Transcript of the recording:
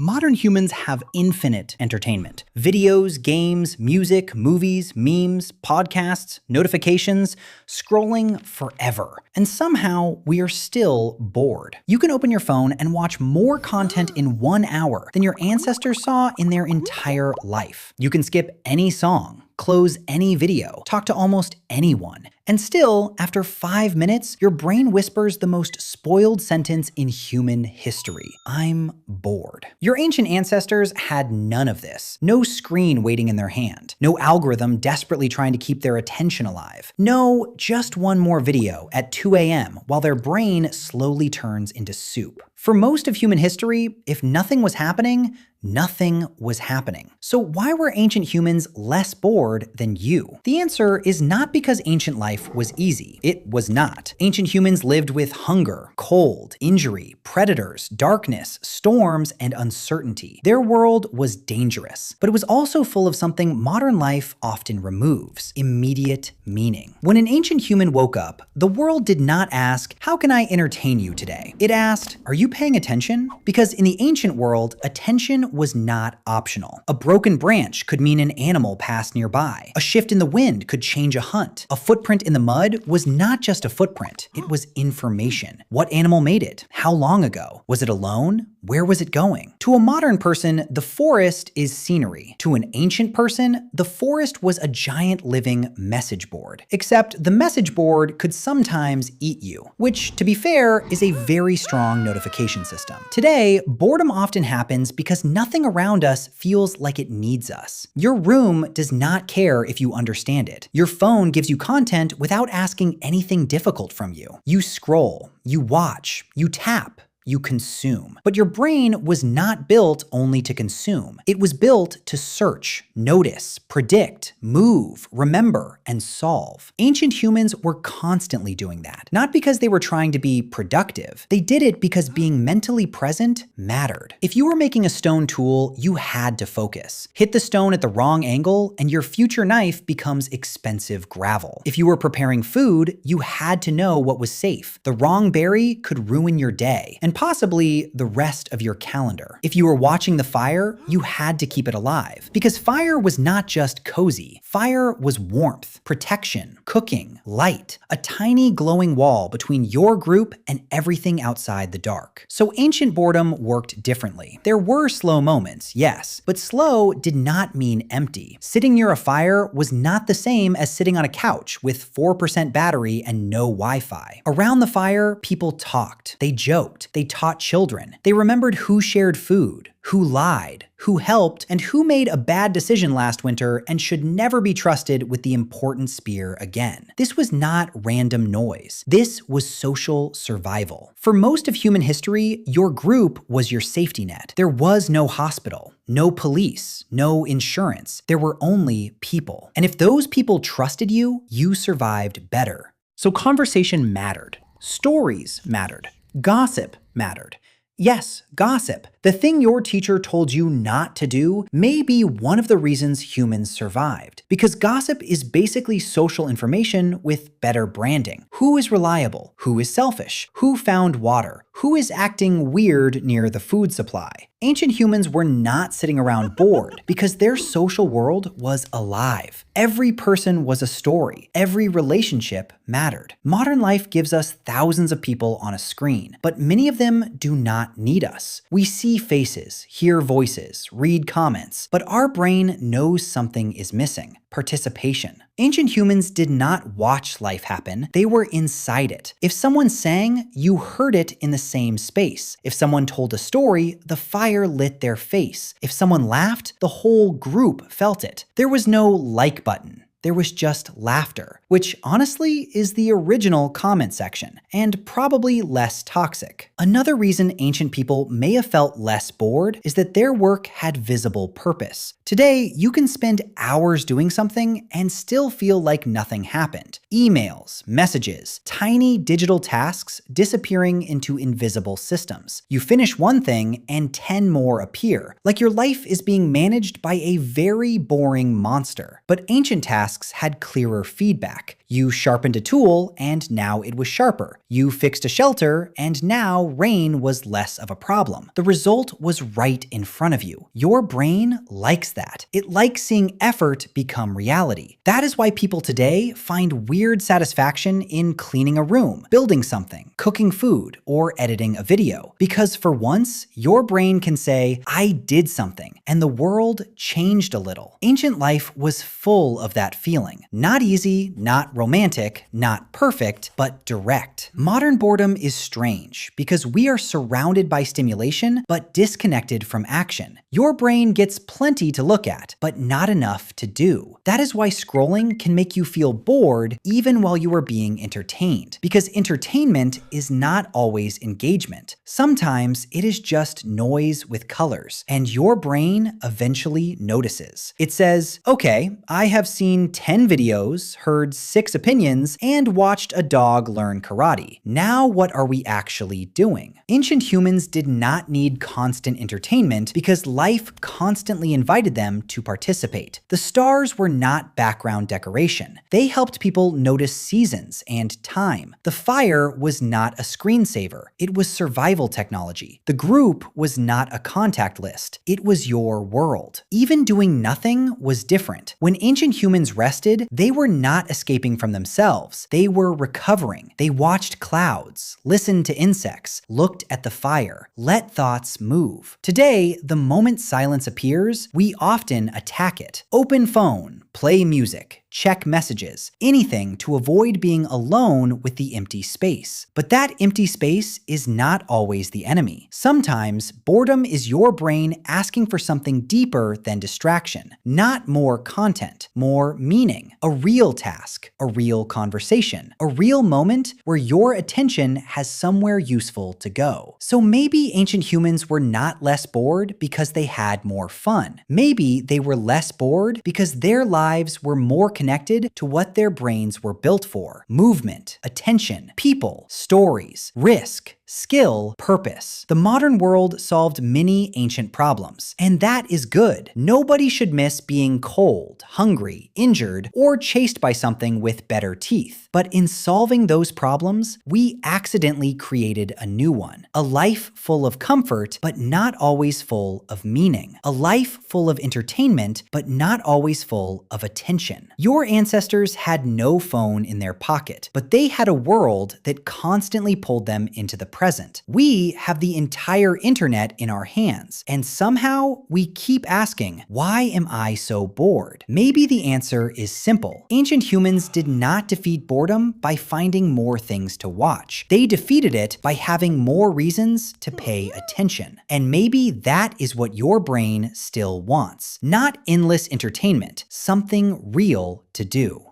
Modern humans have infinite entertainment. Videos, games, music, movies, memes, podcasts, notifications, scrolling forever. And somehow we are still bored. You can open your phone and watch more content in 1 hour than your ancestors saw in their entire life. You can skip any song, close any video, talk to almost anyone. And still, after 5 minutes, your brain whispers the most spoiled sentence in human history. I'm bored. Your ancient ancestors had none of this. No screen waiting in their hand. No algorithm desperately trying to keep their attention alive. No, just one more video at 2 a.m. while their brain slowly turns into soup. For most of human history, if nothing was happening, nothing was happening. So why were ancient humans less bored than you? The answer is not because ancient life was easy. It was not. Ancient humans lived with hunger, cold, injury, predators, darkness, storms, and uncertainty. Their world was dangerous, but it was also full of something modern life often removes: immediate meaning. When an ancient human woke up, the world did not ask, "How can I entertain you today?" It asked, "Are you paying attention?" Because in the ancient world, attention was not optional. A broken branch could mean an animal passed nearby. A shift in the wind could change a hunt. A footprint in the mud was not just a footprint, it was information. What animal made it? How long ago? Was it alone? Where was it going? To a modern person, the forest is scenery. To an ancient person, the forest was a giant living message board. Except the message board could sometimes eat you, which, to be fair, is a very strong notification system. Today, boredom often happens because nothing around us feels like it needs us. Your room does not care if you understand it. Your phone gives you content without asking anything difficult from you. You scroll, you watch, you tap, you consume. But your brain was not built only to consume. It was built to search, notice, predict, move, remember, and solve. Ancient humans were constantly doing that, not because they were trying to be productive. They did it because being mentally present mattered. If you were making a stone tool, you had to focus. Hit the stone at the wrong angle, and your future knife becomes expensive gravel. If you were preparing food, you had to know what was safe. The wrong berry could ruin your day, and possibly the rest of your calendar. If you were watching the fire, you had to keep it alive. Because fire was not just cozy. Fire was warmth, protection, cooking, light, a tiny glowing wall between your group and everything outside the dark. So ancient boredom worked differently. There were slow moments, yes, but slow did not mean empty. Sitting near a fire was not the same as sitting on a couch with 4% battery and no Wi-Fi. Around the fire, people talked, they joked, they taught children. They remembered who shared food, who lied, who helped, and who made a bad decision last winter and should never be trusted with the important spear again. This was not random noise. This was social survival. For most of human history, your group was your safety net. There was no hospital, no police, no insurance. There were only people. And if those people trusted you, you survived better. So conversation mattered. Stories mattered. Gossip mattered. Yes, gossip. The thing your teacher told you not to do may be one of the reasons humans survived. Because gossip is basically social information with better branding. Who is reliable? Who is selfish? Who found water? Who is acting weird near the food supply? Ancient humans were not sitting around bored because their social world was alive. Every person was a story. Every relationship mattered. Modern life gives us thousands of people on a screen, but many of them do not need us. We see faces, hear voices, read comments, but our brain knows something is missing: participation. Ancient humans did not watch life happen, they were inside it. If someone sang, you heard it in the same space. If someone told a story, the fire lit their face. If someone laughed, the whole group felt it. There was no like button. There was just laughter, which honestly is the original comment section, and probably less toxic. Another reason ancient people may have felt less bored is that their work had visible purpose. Today, you can spend hours doing something and still feel like nothing happened. Emails, messages, tiny digital tasks disappearing into invisible systems. You finish one thing and 10 more appear, like your life is being managed by a very boring monster. But ancient tasks had clearer feedback. back. You sharpened a tool, and now it was sharper. You fixed a shelter, and now rain was less of a problem. The result was right in front of you. Your brain likes that. It likes seeing effort become reality. That is why people today find weird satisfaction in cleaning a room, building something, cooking food, or editing a video. Because for once, your brain can say, I did something, and the world changed a little. Ancient life was full of that feeling. Not easy, not romantic, not perfect, but direct. Modern boredom is strange because we are surrounded by stimulation, but disconnected from action. Your brain gets plenty to look at, but not enough to do. That is why scrolling can make you feel bored even while you are being entertained. Because entertainment is not always engagement. Sometimes it is just noise with colors, and your brain eventually notices. It says, okay, I have seen 10 videos, heard 6 opinions, and watched a dog learn karate. Now what are we actually doing? Ancient humans did not need constant entertainment because life constantly invited them to participate. The stars were not background decoration. They helped people notice seasons and time. The fire was not a screensaver. It was survival technology. The group was not a contact list. It was your world. Even doing nothing was different. When ancient humans rested, they were not escaping from themselves. They were recovering. They watched clouds, listened to insects, looked at the fire, let thoughts move. Today, the moment silence appears, we often attack it. Open phone, play music, check messages, anything to avoid being alone with the empty space. But that empty space is not always the enemy. Sometimes, boredom is your brain asking for something deeper than distraction. Not more content, more meaning, a real task, a real conversation, a real moment where your attention has somewhere useful to go. So maybe ancient humans were not less bored because they had more fun. Maybe they were less bored because their lives were more connected to what their brains were built for: movement, attention, people, stories, risk, skill, purpose. The modern world solved many ancient problems, and that is good. Nobody should miss being cold, hungry, injured, or chased by something with better teeth. But in solving those problems, we accidentally created a new one. A life full of comfort, but not always full of meaning. A life full of entertainment, but not always full of attention. Your ancestors had no phone in their pocket, but they had a world that constantly pulled them into the present. We have the entire internet in our hands, and somehow we keep asking, why am I so bored? Maybe the answer is simple. Ancient humans did not defeat boredom by finding more things to watch. They defeated it by having more reasons to pay attention. And maybe that is what your brain still wants. Not endless entertainment, something real to do.